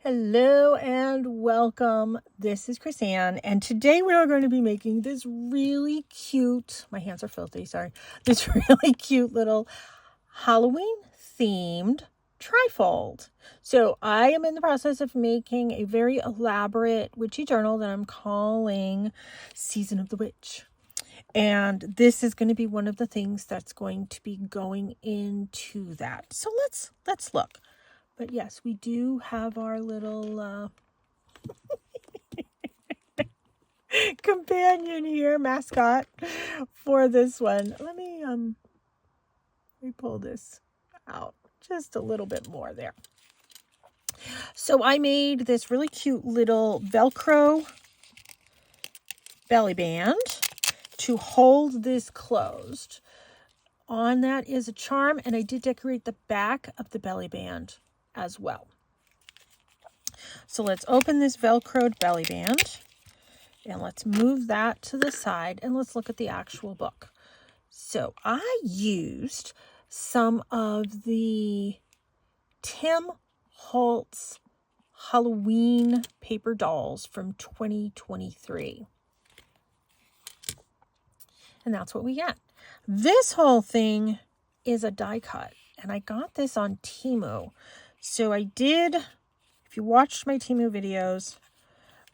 Hello and welcome. This is Chrisanne, and today we are going to be making this really cute, my hands are filthy, sorry, this really cute little Halloween themed trifold. So I am in the process of making a very elaborate witchy journal that I'm calling Season of the Witch. And this is going to be one of the things that's going to be going into that. So let's look. But yes, we do have our little companion here, mascot, for this one. Let me pull this out just a little bit more there. So I made this really cute little Velcro belly band to hold this closed. On that is a charm, and I did decorate the back of the belly band as well. So let's open this Velcroed belly band. And let's move that to the side and let's look at the actual book. So I used some of the Tim Holtz Halloween paper dolls from 2023. And that's what we get. This whole thing is a die cut. And I got this on Temu. So I did, if you watched my Temu videos,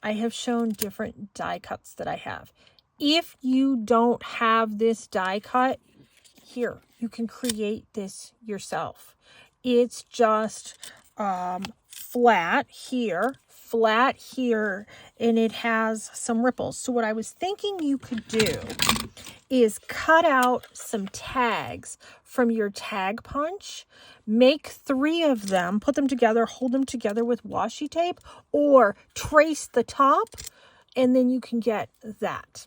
I have shown different die cuts that I have. If you don't have this die cut, here, you can create this yourself. It's just flat here, and it has some ripples. So what I was thinking you could do is cut out some tags from your tag punch, make 3 of them, put them together, hold them together with washi tape, or trace the top, and then you can get that.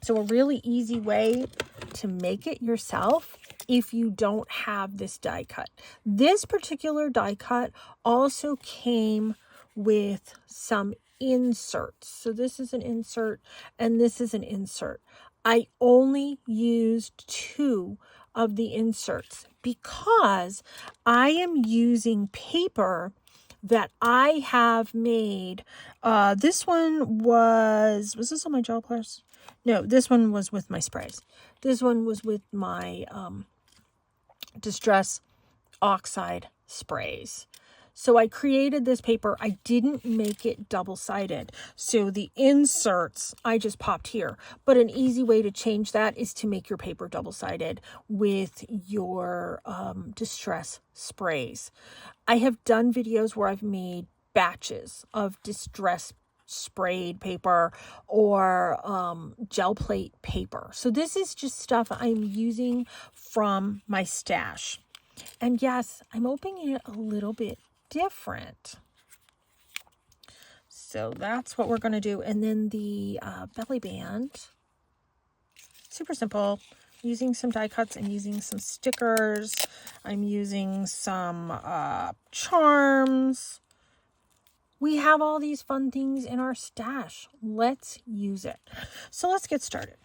So a really easy way to make it yourself if you don't have this die cut. This particular die cut also came with some inserts. So this is an insert and this is an insert. I only used 2 of the inserts because I am using paper that I have made. This one was this on my gel press? No, this one was with my sprays. This one was with my Distress Oxide sprays. So I created this paper. I didn't make it double-sided. So the inserts, I just popped here. But an easy way to change that is to make your paper double-sided with your Distress sprays. I have done videos where I've made batches of Distress sprayed paper or gel plate paper. So this is just stuff I'm using from my stash. And yes, I'm opening it a little bit different. So that's what we're going to do. And then the belly band, super simple. Using some die cuts and using some stickers. I'm using some charms. We have all these fun things in our stash. Let's use it. So let's get started.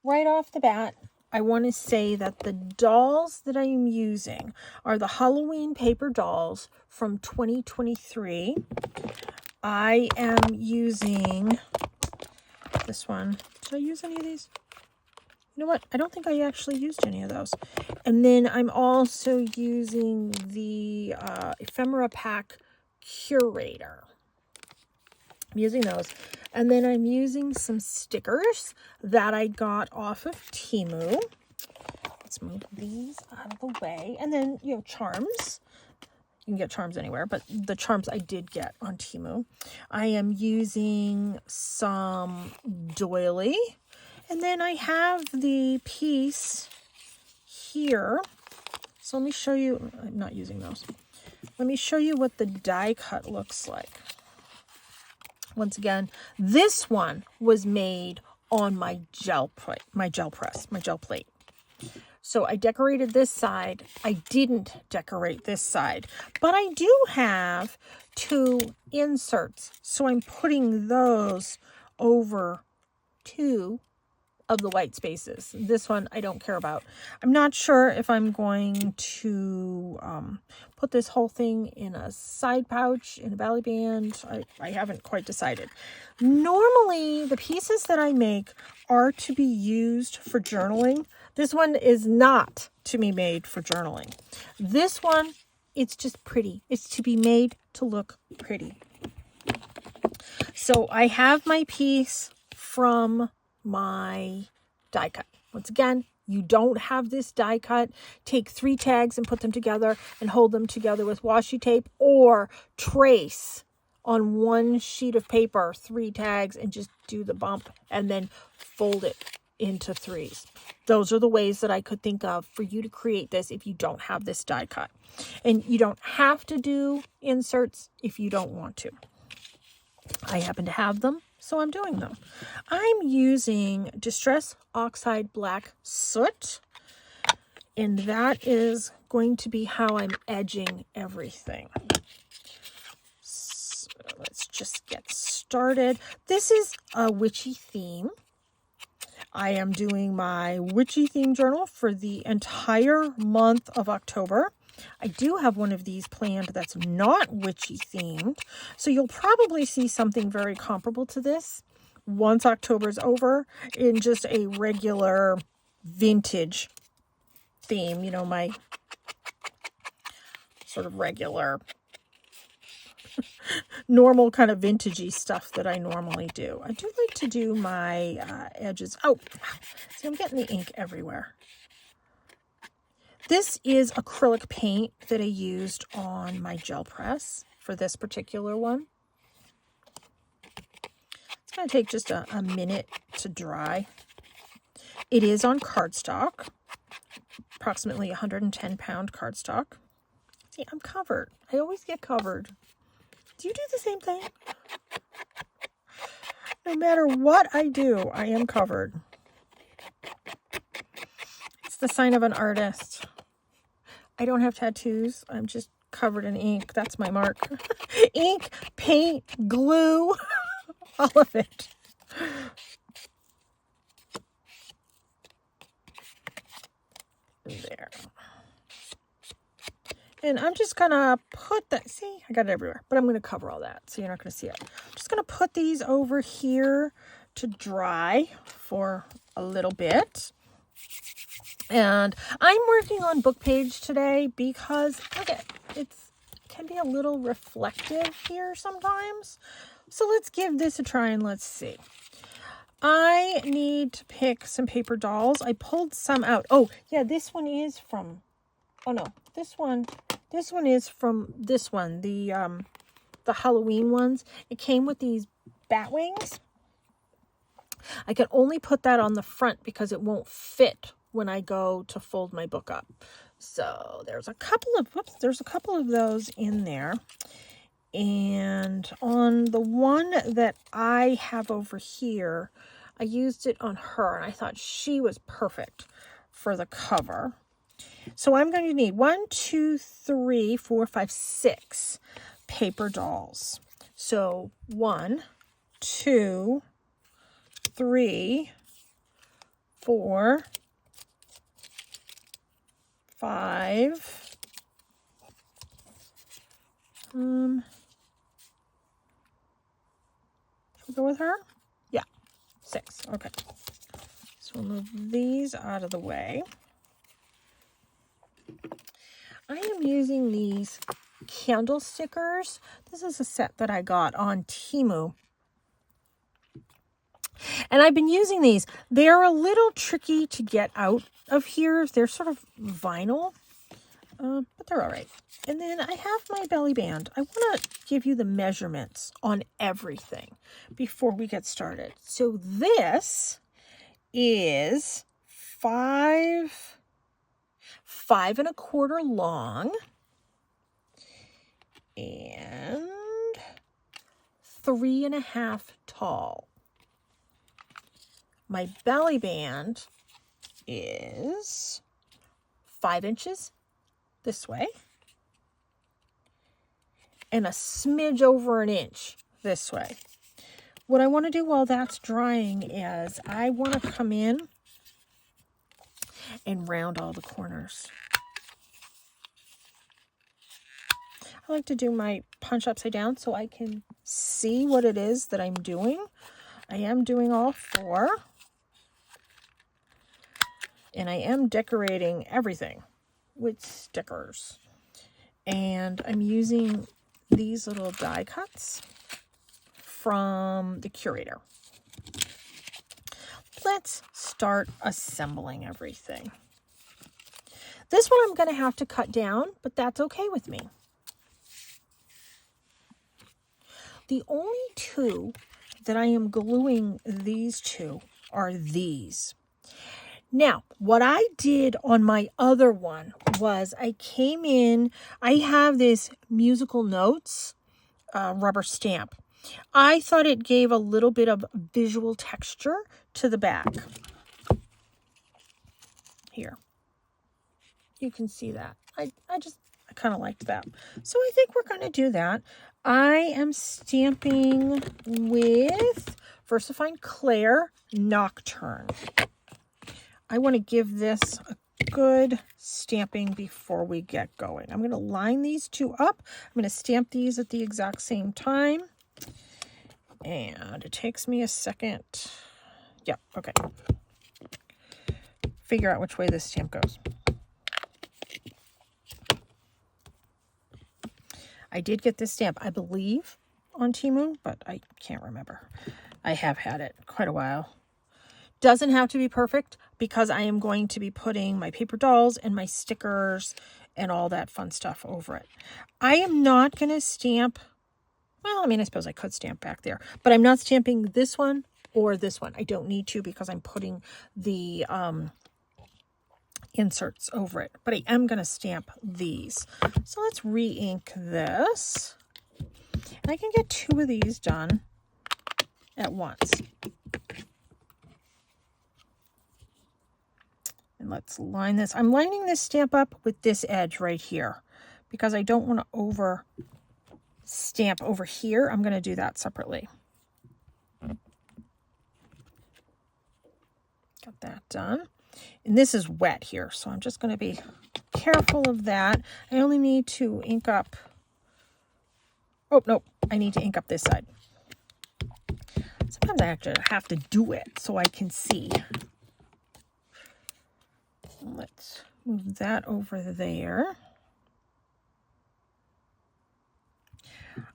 Right off the bat, I want to say that the dolls that I am using are the Halloween paper dolls from 2023. I am using this one. Did I use any of these? You know what? I don't think I actually used any of those. And then I'm also using the Ephemera Pack Curator. I'm using those. And then I'm using some stickers that I got off of Temu. Let's move these out of the way. And then, charms. You can get charms anywhere, but the charms I did get on Temu. I am using some doily. And then I have the piece here. So let me show you. I'm not using those. Let me show you what the die cut looks like. Once again, this one was made on my gel plate. So I decorated this side. I didn't decorate this side, but I do have 2 inserts. So I'm putting those over 2 of the white spaces. This one I don't care about. I'm not sure if I'm going to put this whole thing in a side pouch, in a belly band. I haven't quite decided. Normally, the pieces that I make are to be used for journaling. This one is not to be made for journaling. This one, it's just pretty. It's to be made to look pretty. So I have my piece from my die cut. Once again, you don't have this die cut, take 3 tags and put them together and hold them together with washi tape, or trace on one sheet of paper 3 tags and just do the bump and then fold it into 3s. Those are the ways that I could think of for you to create this if you don't have this die cut. And you don't have to do inserts if you don't want to. I happen to have them, so I'm doing them. I'm using Distress Oxide Black Soot, and that is going to be how I'm edging everything. So let's just get started. This is a witchy theme. I am doing my witchy theme journal for the entire month of October. I do have one of these planned that's not witchy themed, so you'll probably see something very comparable to this once October's over in just a regular vintage theme, you know, my sort of regular normal kind of vintagey stuff that I normally do. I do like to do my edges. Oh, see, I'm getting the ink everywhere. This is acrylic paint that I used on my gel press for this particular one. It's going to take just a minute to dry. It is on cardstock, approximately 110-pound cardstock. See, I'm covered. I always get covered. Do you do the same thing? No matter what I do, I am covered. It's the sign of an artist. I don't have tattoos. I'm just covered in ink. That's my mark. Ink, paint, glue, all of it. There. And I'm just going to put that, see, I got it everywhere, but I'm going to cover all that so you're not going to see it. I'm just going to put these over here to dry for a little bit. And I'm working on book page today because, okay, it can be a little reflective here sometimes. So let's give this a try and let's see. I need to pick some paper dolls. I pulled some out. Oh, yeah, this one is from, oh no, this one is from this one, the Halloween ones. It came with these bat wings. I can only put that on the front because it won't fit when I go to fold my book up. So there's a couple of those in there. And on the one that I have over here, I used it on her and I thought she was perfect for the cover. So I'm going to need 1, 2, 3, 4, 5, 6 paper dolls. So 1, 2, 3, 4, 5. Should we go with her? Yeah, 6. Okay. So we'll move these out of the way. I am using these candle stickers. This is a set that I got on Temu. And I've been using these. They're a little tricky to get out of here. They're sort of vinyl, but they're all right. And then I have my belly band. I want to give you the measurements on everything before we get started. So this is 5 1/4 long and 3 1/2 tall. My belly band is 5 inches this way and a smidge over an inch this way. what I want to do while that's drying is I want to come in and round all the corners. I like to do my punch upside down so I can see what it is that I'm doing. I am doing all 4. And I am decorating everything with stickers. And I'm using these little die cuts from the Curator. Let's start assembling everything. This one I'm going to have to cut down, but that's okay with me. The only 2 that I am gluing these to are these. Now, what I did on my other one was I came in, I have this musical notes rubber stamp. I thought it gave a little bit of visual texture to the back. Here. You can see that. I kind of liked that. So I think we're going to do that. I am stamping with VersaFine Claire Nocturne. I want to give this a good stamping before we get going. I'm going to line these 2 up. I'm going to stamp these at the exact same time. And it takes me a second. Yep, okay. Figure out which way this stamp goes. I did get this stamp, I believe, on Temu, but I can't remember. I have had it quite a while. Doesn't have to be perfect because I am going to be putting my paper dolls and my stickers and all that fun stuff over it. I am not going to stamp, well, I mean, I suppose I could stamp back there, but I'm not stamping this one or this one. I don't need to because I'm putting the inserts over it, but I am going to stamp these. So let's re-ink this. And I can get 2 of these done at once. And let's line this. I'm lining this stamp up with this edge right here because I don't want to over stamp over here. I'm going to do that separately. Got that done. And this is wet here, so I'm just going to be careful of that. I only need to ink up. Oh, no, I need to ink up this side. Sometimes I actually have to do it so I can see. Let's move that over there.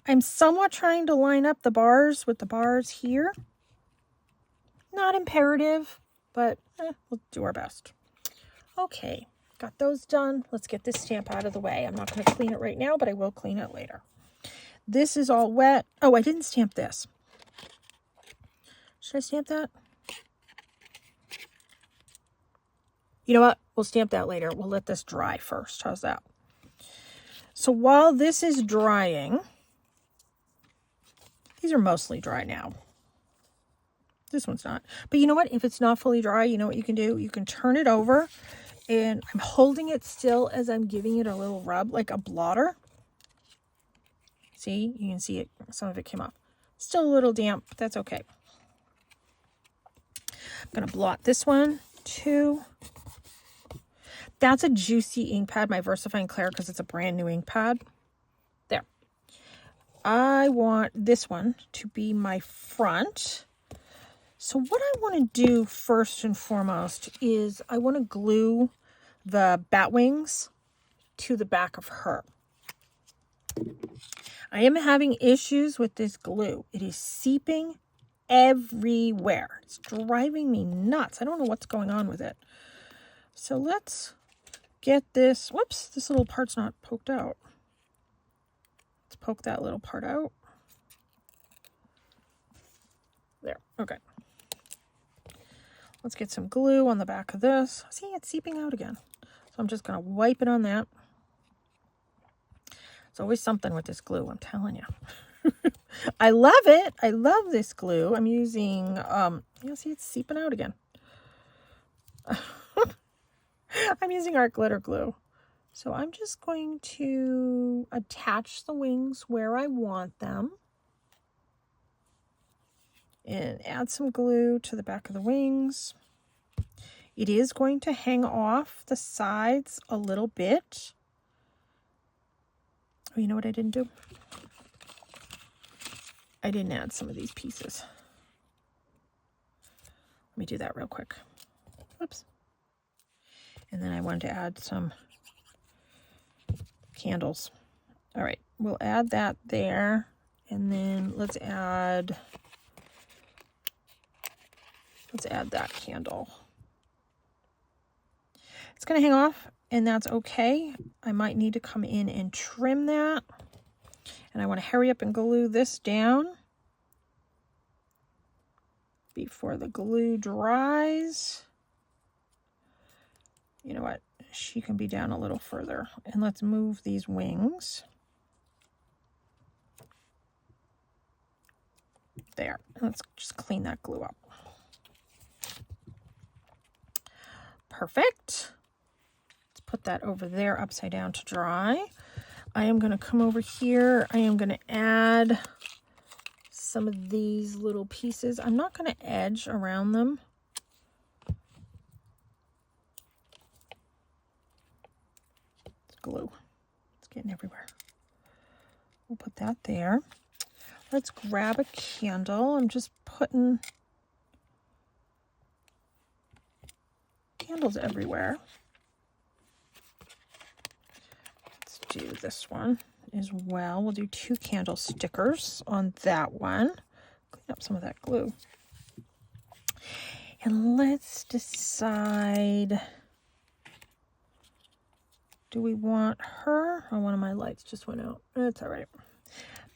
I'm somewhat trying to line up the bars with the bars here. Not imperative, but we'll do our best. Okay, got those done. Let's get this stamp out of the way. I'm not going to clean it right now, but I will clean it later. This is all wet. Oh, I didn't stamp this. Should I stamp that? You know what? We'll stamp that later. We'll let this dry first. How's that? So while this is drying, these are mostly dry now. This one's not. But you know what? If it's not fully dry, you know what you can do? You can turn it over, and I'm holding it still as I'm giving it a little rub, like a blotter. See? You can see it. Some of it came off. Still a little damp, but that's okay. I'm going to blot this one, too. That's a juicy ink pad, my VersaFine Claire, because it's a brand new ink pad. There. I want this one to be my front. So what I want to do first and foremost is I want to glue the bat wings to the back of her. I am having issues with this glue. It is seeping everywhere. It's driving me nuts. I don't know what's going on with it. So let's get this. Whoops, this little part's not poked out. Let's poke that little part out. There, okay. Let's get some glue on the back of this. See, it's seeping out again. So I'm just going to wipe it on that. It's always something with this glue, I'm telling you. I love it. I love this glue. I'm using, you'll see it's seeping out again. I'm using art glitter glue. So I'm just going to attach the wings where I want them. And add some glue to the back of the wings. It is going to hang off the sides a little bit. Oh, you know what I didn't do? I didn't add some of these pieces. Let me do that real quick. Oops. And then I wanted to add some candles. All right, we'll add that there. And then let's add that candle. It's going to hang off, and that's okay. I might need to come in and trim that. And I want to hurry up and glue this down before the glue dries. You know what? She can be down a little further. And let's move these wings. There. Let's just clean that glue up. Perfect. Let's put that over there upside down to dry. I am going to come over here. I am going to add some of these little pieces. I'm not going to edge around them. It's glue. It's getting everywhere. We'll put that there. Let's grab a candle. I'm just putting candles everywhere. Let's do this one as well. We'll do 2 candle stickers on that one. Clean up some of that glue. And let's decide, do we want her? Oh, one of my lights just went out. That's all right.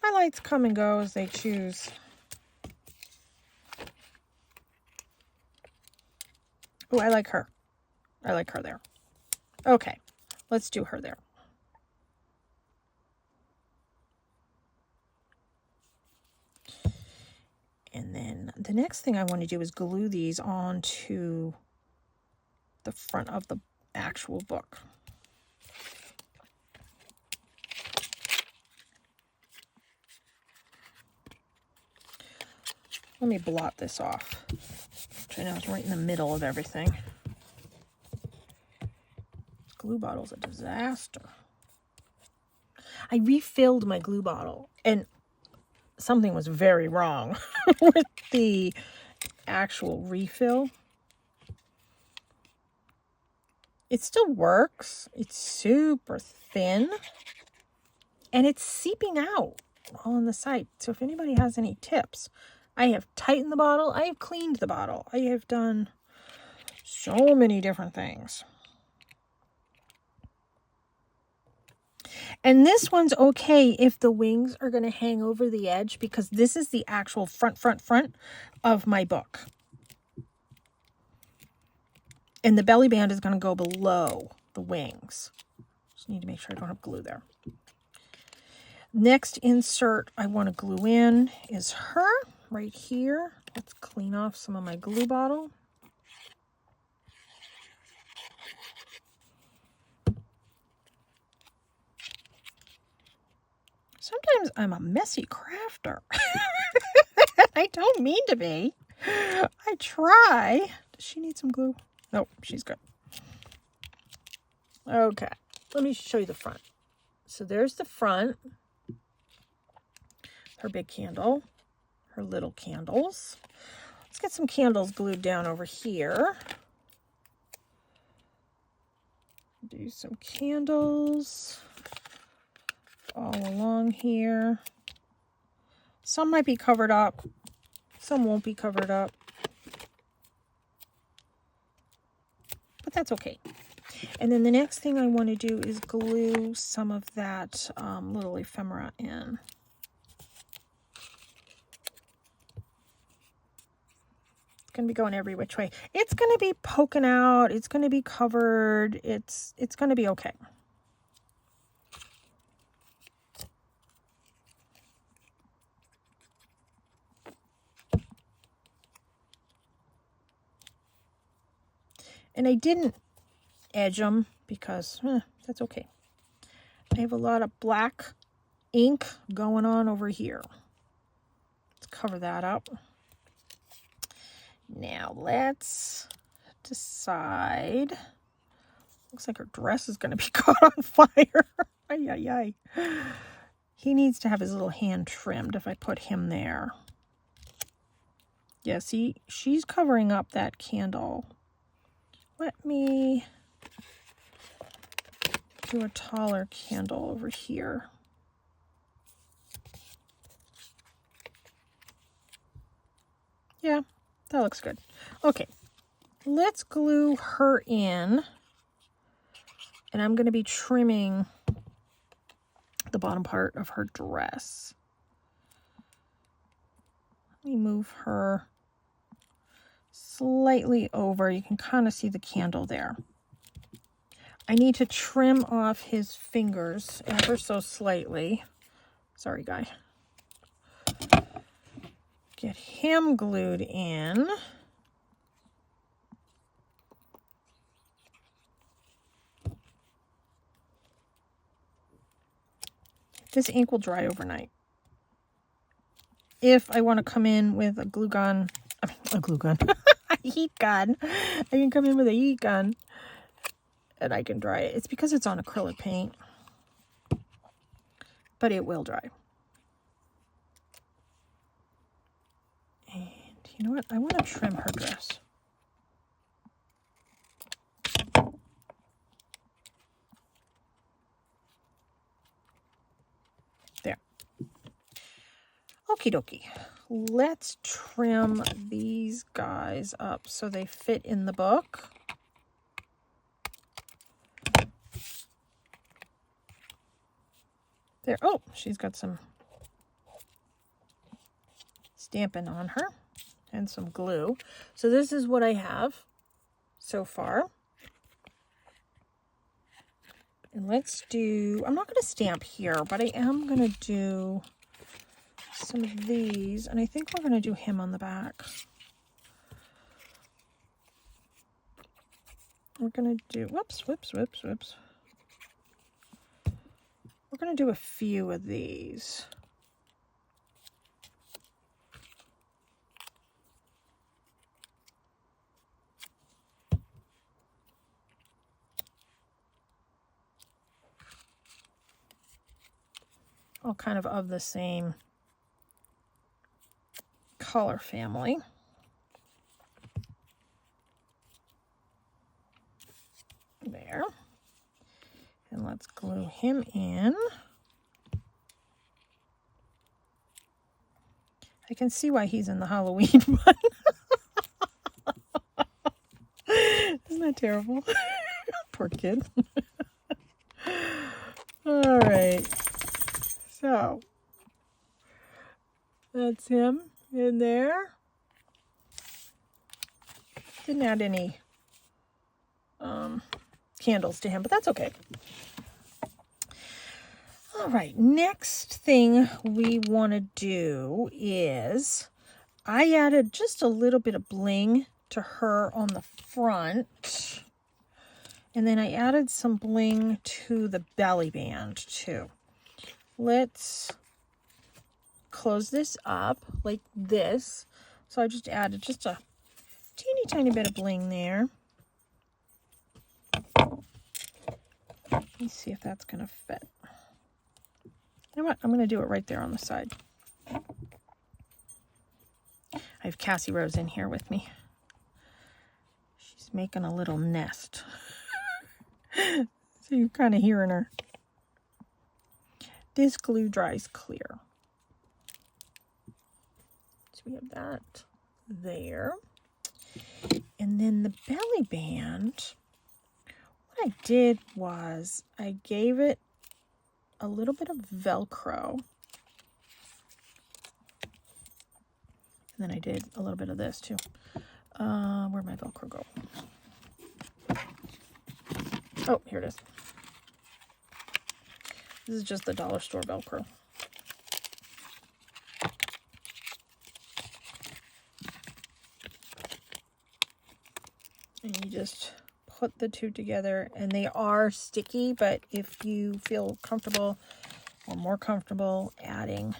My lights come and go as they choose. Oh, I like her. I like her there. Okay, let's do her there. And then the next thing I want to do is glue these onto the front of the actual book. Let me blot this off. Which I know is right in the middle of everything. This glue bottle's a disaster. I refilled my glue bottle and something was very wrong with the actual refill. It still works. It's super thin and it's seeping out all on the side. So if anybody has any tips, I have tightened the bottle. I have cleaned the bottle. I have done so many different things. And this one's okay if the wings are going to hang over the edge because this is the actual front of my book. And the belly band is going to go below the wings. Just need to make sure I don't have glue there. Next insert I want to glue in is her right here. Let's clean off some of my glue bottle. Sometimes I'm a messy crafter. I don't mean to be. I try. Does she need some glue? Nope, she's good. Okay, let me show you the front. So there's the front. Her big candle. Her little candles. Let's get some candles glued down over here. Do some candles all along here. Some might be covered up. Some won't be covered up. But that's okay. And then the next thing I want to do is glue some of that little ephemera in. It's going to be going every which way. It's going to be poking out. It's going to be covered. It's going to be okay. And I didn't edge them because that's okay. I have a lot of black ink going on over here. Let's cover that up. Now let's decide. Looks like her dress is going to be caught on fire. Ay, ay, ay. He needs to have his little hand trimmed if I put him there. Yeah, see, she's covering up that candle. Let me do a taller candle over here. Yeah, that looks good. Okay, let's glue her in. And I'm going to be trimming the bottom part of her dress. Let me move her slightly over. You can kind of see the candle there. I need to trim off his fingers ever so slightly. Sorry, guy. Get him glued in. This ink will dry overnight. If I want to come in with a glue gun, a heat gun, I can come in with a heat gun and I can dry it. It's because it's on acrylic paint, but it will dry. And you know what? I want to trim her dress. There. Okie dokie. Let's trim these guys up so they fit in the book. There. Oh, she's got some stamping on her and some glue. So this is what I have so far. And let's do, I'm not going to stamp here, but I am going to do some of these. And I think we're going to do him on the back. We're going to do, whoops. We're going to do a few of these. All kind of the same color family. There. And let's glue him in. I can see why he's in the Halloween one. Isn't that terrible? Poor kid. All right. So that's him in there. Didn't add any candles to him, but that's okay. All right, next thing we want to do is I added just a little bit of bling to her on the front. And then I added some bling to the belly band too. Let's close this up like this. So I just added just a teeny tiny bit of bling there. Let me see if that's going to fit. You know what? I'm going to do it right there on the side. I have Cassie Rose in here with me. She's making a little nest. So you're kind of hearing her. This glue dries clear. So we have that there. And then the belly band, what I did was I gave it a little bit of Velcro. And then I did a little bit of this too. Where'd my Velcro go? Oh, here it is. This is just the dollar store Velcro. And you just put the two together, and they are sticky, but if you feel comfortable or more comfortable adding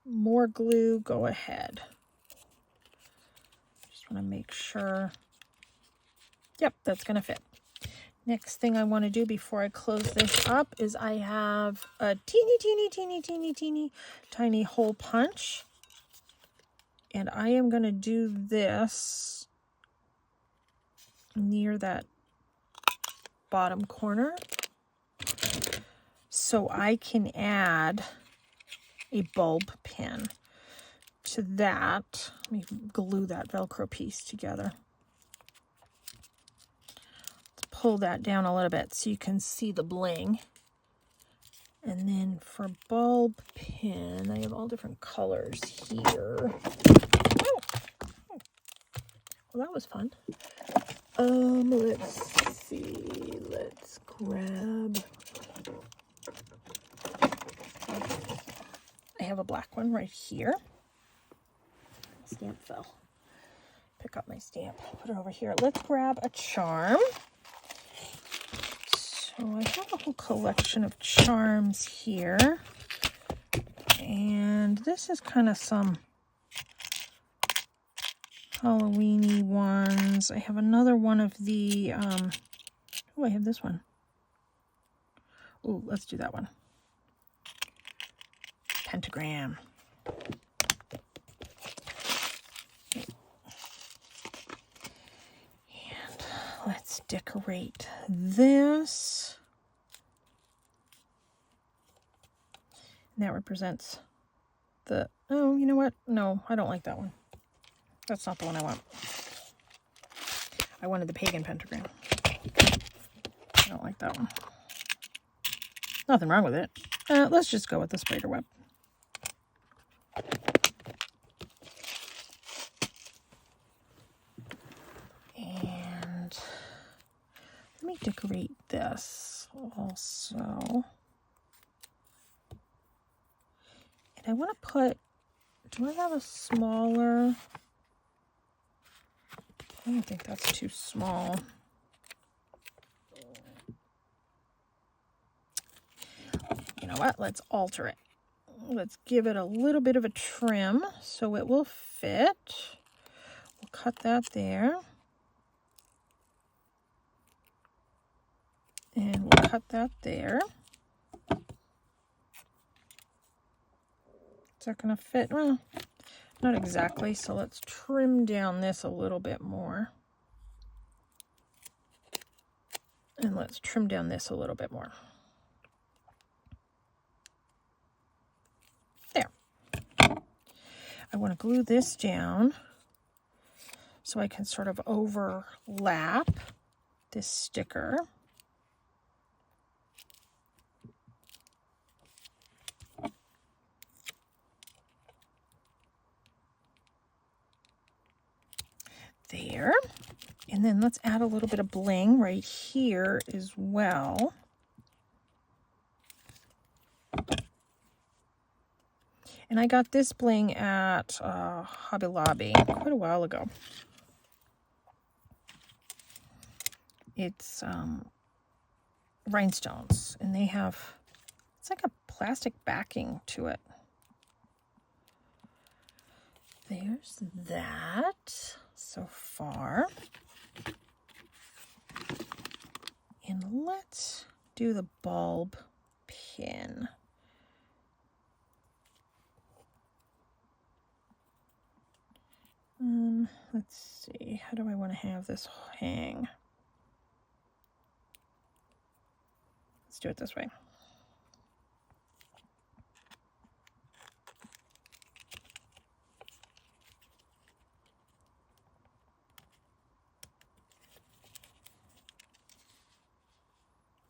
more glue, go ahead. want to make sure. Yep, that's going to fit. Next thing I want to do before I close this up is I have a teeny tiny hole punch. And I am going to do this near that bottom corner so I can add a bulb pin to that. Let me glue that Velcro piece together. Let's pull that down a little bit so you can see the bling. And then for bulb pin, I have all different colors here. Oh. Well, that was fun. Let's see. Let's grab. I have a black one right here. My stamp fell. Pick up my stamp. Put it over here. Let's grab a charm. So I have a whole collection of charms here. And this is kind of some Halloween-y ones. I have another one of the, I have this one. Oh, let's do that one. Pentagram. And let's decorate this. And that represents the, oh, you know what? No, I don't like that one. That's not the one I want. I wanted the pagan pentagram. I don't like that one. Nothing wrong with it. Let's just go with the spider web. And let me decorate this also. And I want to put, do I have a smaller? I don't think that's too small. You know what? Let's alter it. Let's give it a little bit of a trim so it will fit. We'll cut that there. And we'll cut that there. Is that going to fit? Well, not exactly. So let's trim down this a little bit more. And let's trim down this a little bit more. There. I want to glue this down so I can sort of overlap this sticker. There. And then let's add a little bit of bling right here as well. And I got this bling at Hobby Lobby quite a while ago. It's rhinestones, and they have, it's like a plastic backing to it. There's that so far. And let's do the bulb pin. Let's see, how do I want to have this hang? Let's do it this way.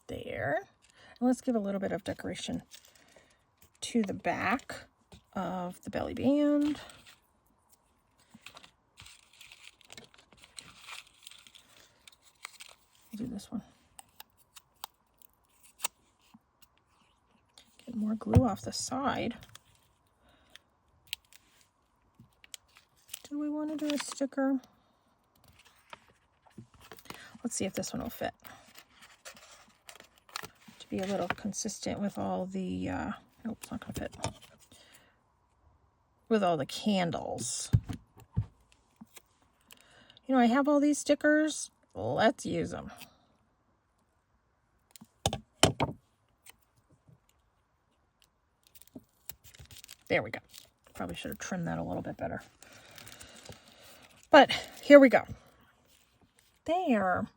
There. And let's give a little bit of decoration to the back of the belly band. Do this one. Get more glue off the side. Do we want to do a sticker? Let's see if this one will fit. To be a little consistent with all the, nope, it's not going to fit. With all the candles. You know, I have all these stickers. Let's use them. There we go. Probably should have trimmed that a little bit better. But here we go. There.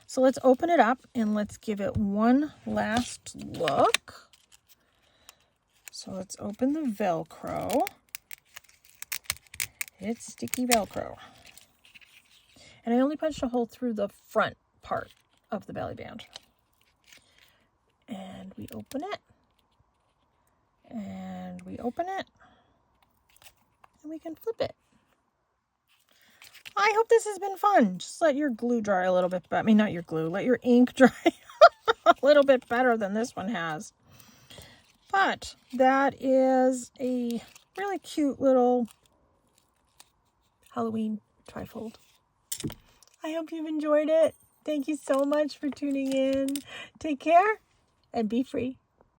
So let's open it up and let's give it one last look. So let's open the Velcro. It's sticky Velcro. And I only punched a hole through the front part of the belly band. And we open it. And we open it. And we can flip it. I hope this has been fun. Just let your glue dry a little bit, but I mean, not your glue, let your ink dry a little bit better than this one has. But that is a really cute little Halloween trifold. I hope you've enjoyed it. Thank you so much for tuning in. Take care and be free.